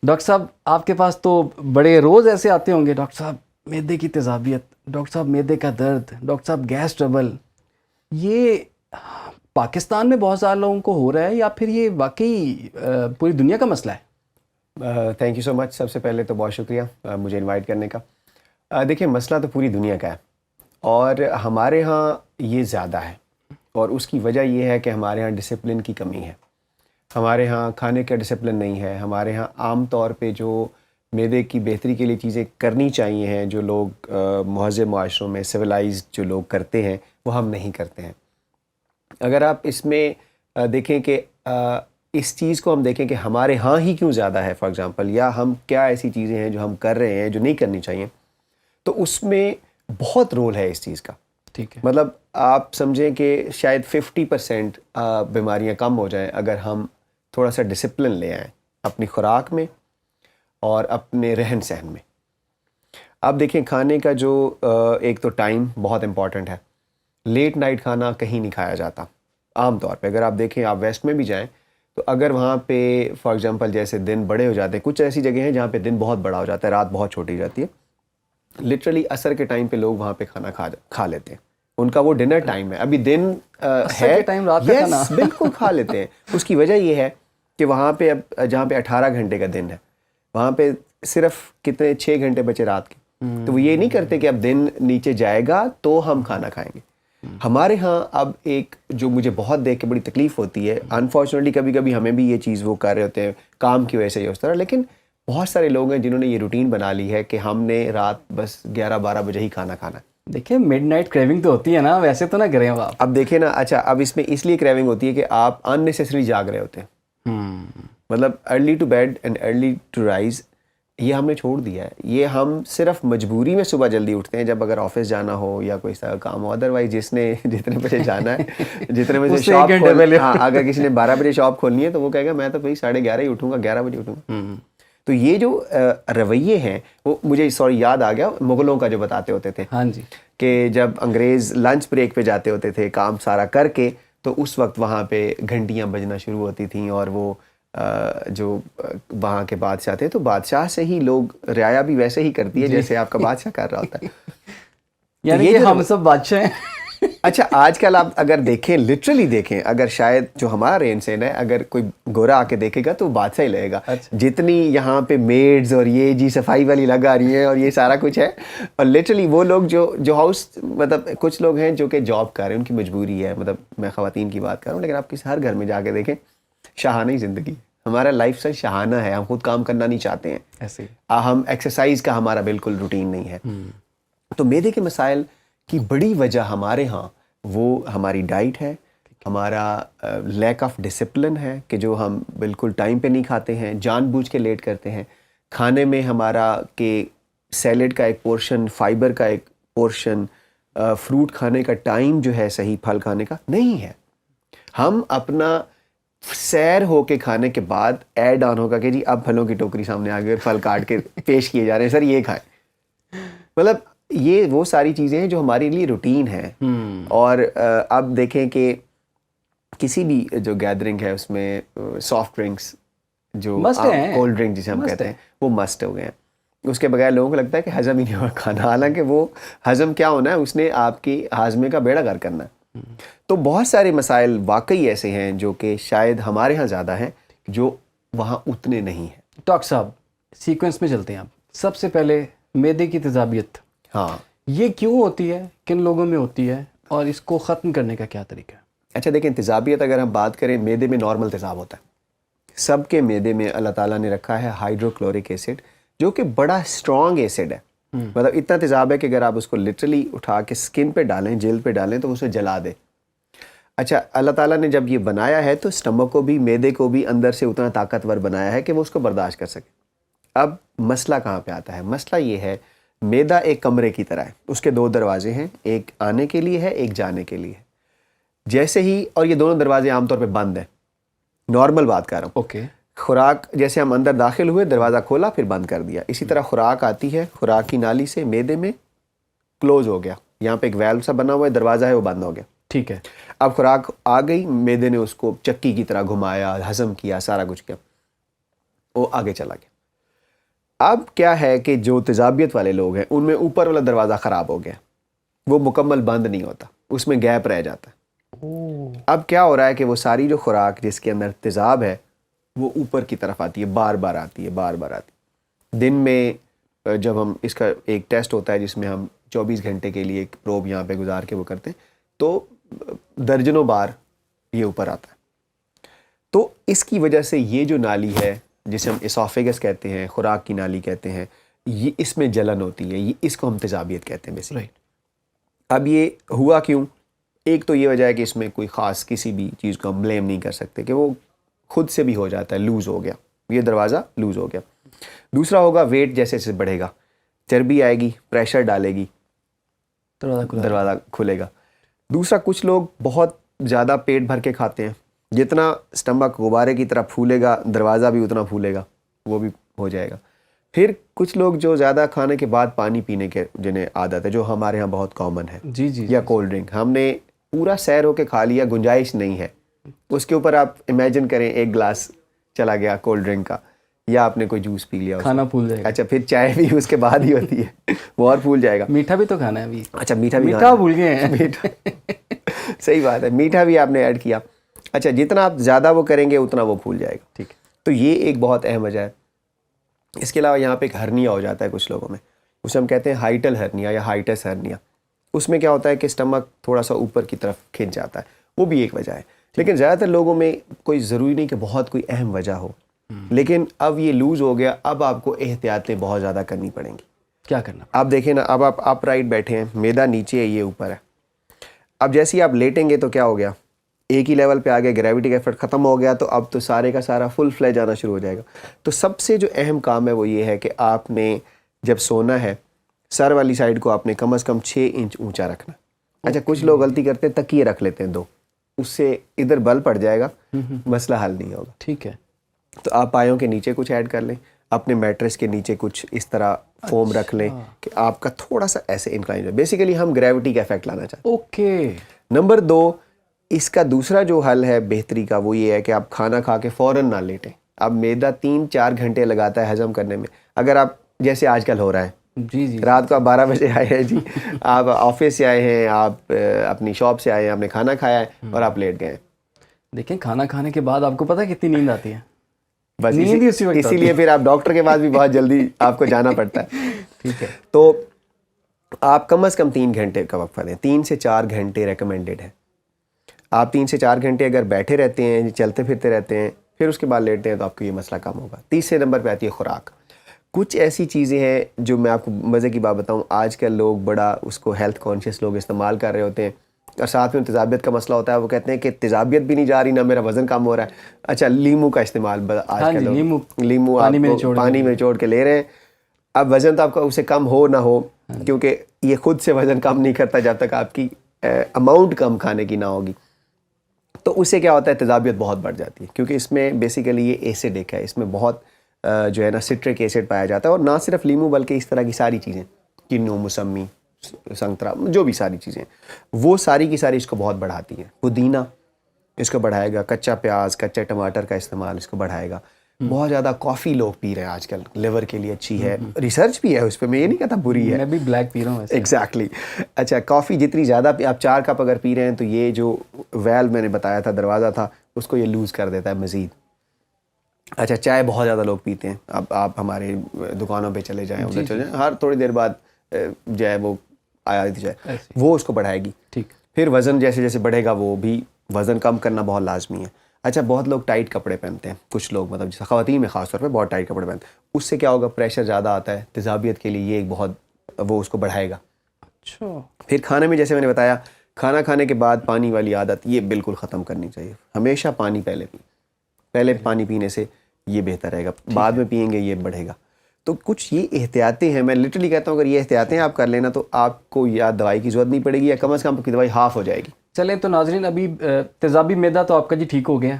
Doctor صاحب آپ کے پاس تو بڑے روز ایسے آتے ہوں گے، ڈاکٹر صاحب معدے کی تیزابیت، ڈاکٹر صاحب معدے کا درد، ڈاکٹر صاحب گیس ٹربل. یہ پاکستان میں بہت زیادہ لوگوں کو ہو رہا ہے یا پھر یہ واقعی پوری دنیا کا مسئلہ ہے؟ تھینک یو سو مچ. سب سے پہلے تو بہت شکریہ مجھے انوائٹ کرنے کا. دیکھیں مسئلہ تو پوری دنیا کا ہے اور ہمارے ہاں یہ زیادہ ہے، اور اس کی وجہ یہ ہے کہ ہمارے ہاں ڈسپلن کی کمی ہے. ہمارے ہاں کھانے کا ڈسپلن نہیں ہے. ہمارے ہاں عام طور پہ جو معدے کی بہتری کے لیے چیزیں کرنی چاہیے ہیں، جو لوگ مہذب معاشروں میں سویلائزڈ جو لوگ کرتے ہیں، وہ ہم نہیں کرتے ہیں. اگر آپ اس میں دیکھیں کہ اس چیز کو ہم دیکھیں کہ ہمارے ہاں ہی کیوں زیادہ ہے فار ایگزامپل، یا ہم کیا ایسی چیزیں ہیں جو ہم کر رہے ہیں جو نہیں کرنی چاہیے، تو اس میں بہت رول ہے اس چیز کا. ٹھیک ہے. مطلب آپ سمجھیں کہ شاید 50% بیماریاں کم ہو جائیں اگر ہم تھوڑا سا ڈسپلن لے آئیں اپنی خوراک میں اور اپنے رہن سہن میں. آپ دیکھیں کھانے کا جو ایک تو ٹائم بہت امپورٹنٹ ہے. لیٹ نائٹ کھانا کہیں نہیں کھایا جاتا عام طور پہ. اگر آپ دیکھیں آپ ویسٹ میں بھی جائیں تو اگر وہاں پہ فار ایگزامپل جیسے دن بڑے ہو جاتے ہیں، کچھ ایسی جگہ ہیں جہاں پہ دن بہت بڑا ہو جاتا ہے، رات بہت چھوٹی جاتی ہے، لٹرلی عصر کے ٹائم پہ لوگ وہاں پہ کھانا کھا لیتے ہیں. ان کا وہ ڈنر ٹائم ہے، ابھی دن ہے، ٹائم رات کا کھانا بالکل کھا لیتے ہیں. اس کی وجہ یہ ہے کہ وہاں پہ اب جہاں پہ 18 گھنٹے کا دن ہے، وہاں پہ صرف کتنے 6 گھنٹے بچے رات کے. تو وہ یہ نہیں کرتے کہ اب دن نیچے جائے گا تو ہم کھانا کھائیں گے. ہمارے ہاں اب ایک جو مجھے بہت دیکھ کے بڑی تکلیف ہوتی ہے، انفارچونیٹلی کبھی کبھی ہمیں بھی یہ چیز وہ کر رہے ہوتے ہیں کام کی وجہ سے اس طرح، لیکن بہت سارے لوگ ہیں جنہوں نے یہ روٹین بنا لی ہے کہ ہم نے رات بس 11-12 بجے ہی کھانا کھانا ہے. دیکھیں مڈ نائٹ کریونگ تو ہوتی ہے نا، ویسے تو نہ کریں آپ. اب دیکھیں نا، اچھا اب اس میں اس لیے کریونگ ہوتی ہے کہ آپ اننیسیسری جاگ رہے ہوتے ہیں. مطلب early to bed and early to rise یہ ہم نے چھوڑ دیا ہے. یہ ہم صرف مجبوری میں صبح جلدی اٹھتے ہیں جب اگر آفس جانا ہو یا کوئی سا کام ہو. ادروائز جس نے جتنے بجے جانا ہے، جتنے بجے شاپ ہاں، اگر کسی نے 12 بجے شاپ کھولنی ہے تو وہ کہے گا میں تو بھائی 11:30 ہی اٹھوں گا، 11 بجے اٹھوں گا. تو یہ جو رویے ہیں وہ مجھے یاد آ گیا مغلوں کا جو بتاتے ہوتے تھے. ہاں جی. کہ جب انگریز لنچ بریک پہ جاتے ہوتے تھے کام سارا کر کے، تو اس وقت وہاں پہ گھنٹیاں بجنا شروع ہوتی تھیں، اور وہ جو وہاں کے بادشاہ تھے تو بادشاہ سے ہی لوگ رعایا بھی ویسے ہی کرتی ہے جیسے آپ کا بادشاہ کر رہا ہوتا ہے. یعنی کہ ہم سب بادشاہ ہیں. اچھا آج کل آپ اگر دیکھیں، لٹرلی دیکھیں، اگر شاید جو ہمارا رہن سہن ہے اگر کوئی گورا آ کے دیکھے گا تو بادشاہ ہی لگے گا. جتنی یہاں پہ میڈز اور یہ جی صفائی والی لگا رہی ہیں اور یہ سارا کچھ ہے، اور لٹرلی وہ لوگ جو ہاؤس مطلب کچھ لوگ ہیں جو کہ جاب کر رہے ہیں، ان کی مجبوری ہے. مطلب میں خواتین کی بات کر رہا ہوں، لیکن آپ کسی ہر گھر میں جا کے دیکھیں شاہانہ ہی زندگی. ہمارا لائف اسٹائل شاہانہ ہے، ہم خود کام کرنا نہیں چاہتے ہیں، ایسے ہم ایکسرسائز کا ہمارا بالکل روٹین نہیں ہے. تو معدے کے مسائل کی بڑی وجہ ہمارے ہاں وہ ہماری ڈائٹ ہے، ہمارا لیک آف ڈسپلن ہے کہ جو ہم بالکل ٹائم پہ نہیں کھاتے ہیں، جان بوجھ کے لیٹ کرتے ہیں. کھانے میں ہمارا کہ سیلڈ کا ایک پورشن، فائبر کا ایک پورشن، فروٹ کھانے کا ٹائم جو ہے صحیح پھل کھانے کا نہیں ہے. ہم اپنا سیر ہو کے کھانے کے بعد ایڈ آن ہوگا کہ جی اب پھلوں کی ٹوکری سامنے آ گئی، پھل کاٹ کے پیش کیے جا رہے ہیں، سر یہ کھائیں. مطلب یہ وہ ساری چیزیں ہیں جو ہمارے لیے روٹین ہے. اور اب دیکھیں کہ کسی بھی جو گیدرنگ ہے اس میں سافٹ ڈرنکس، جو کولڈ ڈرنک جسے ہم کہتے ہیں، وہ مسٹ ہو گئے ہیں. اس کے بغیر لوگوں کو لگتا ہے کہ ہضم ہی نہیں ہوا کھانا، حالانکہ وہ ہضم کیا ہونا ہے، اس نے آپ کی ہاضمے کا بیڑا غرق کرنا ہے. تو بہت سارے مسائل واقعی ایسے ہیں جو کہ شاید ہمارے ہاں زیادہ ہیں، جو وہاں اتنے نہیں ہیں. ڈاکٹر صاحب سیکوینس میں چلتے ہیں آپ. سب سے پہلے معدے کی تیزابیت، ہاں یہ کیوں ہوتی ہے، کن لوگوں میں ہوتی ہے، اور اس کو ختم کرنے کا کیا طریقہ ہے؟ اچھا دیکھیں، تیزابیت اگر ہم بات کریں، معدے میں نارمل تیزاب ہوتا ہے. سب کے معدے میں اللہ تعالیٰ نے رکھا ہے ہائیڈروکلورک ایسڈ، جو کہ بڑا اسٹرانگ ایسڈ ہے. مطلب اتنا تیزاب ہے کہ اگر آپ اس کو لٹرلی اٹھا کے سکن پہ ڈالیں، جلد پہ ڈالیں تو اسے جلا دے. اچھا اللہ تعالیٰ نے جب یہ بنایا ہے تو اسٹمک کو بھی، معدے کو بھی اندر سے اتنا طاقتور بنایا ہے کہ وہ اس کو برداشت کر سکے. اب مسئلہ کہاں پہ آتا ہے؟ مسئلہ یہ ہے، معدہ ایک کمرے کی طرح ہے، اس کے 2 دروازے ہیں، ایک آنے کے لیے ہے، ایک جانے کے لیے ہے. جیسے ہی، اور یہ دونوں دروازے عام طور پہ بند ہیں، نارمل بات کر رہا ہوں. اوکے. خوراک جیسے ہم اندر داخل ہوئے، دروازہ کھولا پھر بند کر دیا. اسی طرح خوراک آتی ہے، خوراک کی نالی سے معدے میں کلوز ہو گیا، یہاں پہ ایک ویلو سا بنا ہوا ہے، دروازہ ہے وہ بند ہو گیا. ٹھیک ہے. اب خوراک آ گئی، معدے نے اس کو چکی کی طرح گھمایا، ہضم کیا، سارا کچھ کیا، وہ آگے چلا گیا. اب کیا ہے کہ جو تیزابیت والے لوگ ہیں ان میں اوپر والا دروازہ خراب ہو گیا, وہ مکمل بند نہیں ہوتا, اس میں گیپ رہ جاتا ہے. اب کیا ہو رہا ہے کہ وہ ساری جو خوراک جس کے اندر تیزاب ہے وہ اوپر کی طرف آتی ہے, بار بار آتی ہے. دن میں جب ہم اس کا ایک ٹیسٹ ہوتا ہے جس میں ہم 24 گھنٹے کے لیے ایک پروب یہاں پہ گزار کے وہ کرتے ہیں, تو درجنوں بار یہ اوپر آتا ہے. تو اس کی وجہ سے یہ جو نالی ہے جسے ہم اسوفیگس کہتے ہیں, خوراک کی نالی کہتے ہیں, یہ اس میں جلن ہوتی ہے, یہ اس کو ہم تیزابیت کہتے ہیں بیسیکلی. اب یہ ہوا کیوں؟ ایک تو یہ وجہ ہے کہ اس میں کوئی خاص کسی بھی چیز کو ہم بلیم نہیں کر سکتے کہ وہ خود سے بھی ہو جاتا ہے, لوز ہو گیا, یہ دروازہ لوز ہو گیا. دوسرا ہوگا ویٹ جیسے جیسے بڑھے گا, چربی آئے گی, پریشر ڈالے گی, دروازہ کھلے گا. دوسرا کچھ لوگ بہت زیادہ پیٹ بھر کے کھاتے ہیں, جتنا اسٹمک غبارے کی طرح پھولے گا دروازہ بھی اتنا پھولے گا, وہ بھی ہو جائے گا. پھر کچھ لوگ جو زیادہ کھانے کے بعد پانی پینے کے جنہیں عادت ہے, جو ہمارے ہاں بہت کامن ہے, یا کولڈ ڈرنک, ہم نے پورا سیر ہو کے کھا لیا, گنجائش نہیں ہے, اس کے اوپر آپ امیجن کریں ایک گلاس چلا گیا کولڈ ڈرنک کا, یا آپ نے کوئی جوس پی لیا, کھانا پھول جائے گا. اچھا پھر چائے بھی اس کے بعد ہی ہوتی ہے, وہ اور پھول جائے گا. میٹھا بھی تو کھانا ہے ابھی. اچھا میٹھا بھول گئے ہیں. میٹھا صحیح بات ہے, میٹھا بھی آپ نے ایڈ کیا. اچھا جتنا آپ زیادہ وہ کریں گے اتنا وہ پھول جائے گا. ٹھیک ہے. تو یہ ایک بہت اہم وجہ ہے. اس کے علاوہ یہاں پہ ایک ہرنیا ہو جاتا ہے کچھ لوگوں میں, اسے ہم کہتے ہیں ہائٹل ہرنیا یا ہائٹس ہرنیا. اس میں کیا ہوتا ہے کہ اسٹمک تھوڑا سا اوپر کی طرف کھنچ جاتا ہے, وہ بھی ایک وجہ ہے. لیکن زیادہ تر لوگوں میں کوئی ضروری نہیں کہ بہت کوئی اہم وجہ ہو, لیکن اب یہ لوز ہو گیا, اب آپ کو احتیاطیں بہت زیادہ کرنی پڑیں گی. کیا کرنا؟ آپ دیکھیں نا, اب آپ اپ رائٹ بیٹھے ہیں, میدا نیچے ہے, یہ اوپر ہے. اب جیسے ہی آپ لیٹیں گے تو کیا ہو گیا, ایک ہی لیول پہ آ گیا, گریوٹی کا ایفرٹ ختم ہو گیا, تو اب تو سارے کا سارا فل فلیج آنا شروع ہو جائے گا. تو سب سے جو اہم کام ہے وہ یہ ہے کہ آپ نے جب سونا ہے سر والی سائڈ کو آپ نے کم از کم 6 انچ اونچا رکھنا. اچھا کچھ لوگ غلطی کرتے ہیں, تکیے رکھ لیتے ہیں 2, اس سے ادھر بل پڑ جائے گا, مسئلہ حل نہیں ہوگا. ٹھیک ہے. تو آپ پایوں کے نیچے کچھ ایڈ کر لیں, اپنے میٹریس کے نیچے کچھ اس طرح فوم رکھ لیں کہ آپ کا تھوڑا سا ایسے انکلائن ہو. بیسیکلی ہم گریوٹی کا افیکٹ لانا چاہتے ہیں. اوکے. نمبر 2, اس کا دوسرا جو حل ہے بہتری کا, وہ یہ ہے کہ آپ کھانا کھا کے فوراً نہ لیٹیں. اب میدا 3-4 گھنٹے لگاتا ہے ہضم کرنے میں. اگر آپ جیسے آج کل ہو رہا ہے, جی رات کو آپ 12 بجے آئے ہیں جی, آپ آفس سے آئے ہیں, آپ اپنی شاپ سے آئے ہیں, آپ نے کھانا کھایا ہے اور آپ لیٹ گئے ہیں. دیکھیں کھانا کھانے کے بعد آپ کو پتہ ہے کتنی نیند آتی ہے, بس اسی لیے پھر آپ ڈاکٹر کے پاس بھی بہت جلدی آپ کو جانا پڑتا ہے. ٹھیک ہے. تو آپ کم از کم 3 گھنٹے کا وقفہ دیں. 3 سے 4 گھنٹے ریکمینڈیڈ ہے. آپ 3 سے 4 گھنٹے اگر بیٹھے رہتے ہیں, چلتے پھرتے رہتے ہیں, پھر اس کے بعد لیٹتے ہیں, تو آپ کو یہ مسئلہ کم ہوگا. تیسرے نمبر پہ آتی ہے خوراک. کچھ ایسی چیزیں ہیں جو میں آپ کو مزے کی بات بتاؤں, آج کل لوگ بڑا اس کو ہیلتھ کانشیس لوگ استعمال کر رہے ہوتے ہیں, اور ساتھ میں تیزابیت کا مسئلہ ہوتا ہے. وہ کہتے ہیں کہ تیزابیت بھی نہیں جا رہی, نہ میرا وزن کم ہو رہا ہے. اچھا لیمو کا استعمال آج کل لیمو پانی میں نچوڑ کے لے رہے ہیں. اب وزن تو آپ کا اسے کم ہو نہ ہو, کیونکہ یہ خود سے وزن کم نہیں کرتا جب تک آپ کی اماؤنٹ کم کھانے کی نہ ہوگی. تو اس سے کیا ہوتا ہے, تیزابیت بہت بڑھ جاتی ہے, کیونکہ اس میں بیسیکلی یہ ایسڈک ہے, اس میں بہت جو ہے نا سٹرک ایسڈ پایا جاتا ہے. اور نہ صرف لیمو بلکہ اس طرح کی ساری چیزیں, کنو, موسمی, سنترا, جو بھی ساری چیزیں, وہ ساری کی ساری اس کو بہت بڑھاتی ہیں. پودینہ اس کو بڑھائے گا, کچا پیاز, کچا ٹماٹر کا استعمال اس کو بڑھائے گا. بہت زیادہ کافی لوگ پی رہے ہیں آج کل, لیور کے لیے اچھی ہے, ریسرچ بھی ہے اس پہ, میں یہ نہیں کہتا بری ہے. میں بھی بلیک پی رہا ہوں ایگزیکٹلی. اچھا کافی جتنی زیادہ آپ 4 کپ اگر پی رہے ہیں تو یہ جو ویل میں نے بتایا تھا, دروازہ تھا, اس کو یہ لوز کر دیتا ہے مزید. اچھا چائے بہت زیادہ لوگ پیتے ہیں. اب آپ ہمارے دکانوں پہ چلے جائیں, ادھر چلے جائیں, ہر تھوڑی دیر بعد جو ہے وہ آیا دی جائے, وہ اس کو بڑھائے گی. ٹھیک. پھر وزن جیسے جیسے بڑھے گا, وہ بھی وزن کم کرنا بہت لازمی ہے. اچھا بہت لوگ ٹائٹ کپڑے پہنتے ہیں, کچھ لوگ مطلب جیسے خواتین میں خاص طور پہ بہت ٹائٹ کپڑے پہنتے ہیں. اس سے کیا ہوگا, پریشر زیادہ آتا ہے. تیزابیت کے لیے یہ ایک بہت, وہ اس کو بڑھائے گا. اچھا. پھر کھانے میں جیسے میں نے بتایا, کھانا کھانے کے بعد پانی والی عادت یہ بالکل ختم کرنی چاہیے. ہمیشہ پانی پہلے پانی پینے سے یہ بہتر رہے گا. بعد میں پئیں گے یہ بڑھے گا. تو کچھ یہ احتیاطیں ہیں, میں لٹرلی کہتا ہوں اگر یہ احتیاطیں آپ کر لینا تو آپ کو یا دوائی کی ضرورت نہیں پڑے گی, یا کم از کم آپ کی دوائی ہاف ہو جائے گی. چلیں تو ناظرین, ابھی تیزابی میدا تو آپ کا جی ٹھیک ہو گیا,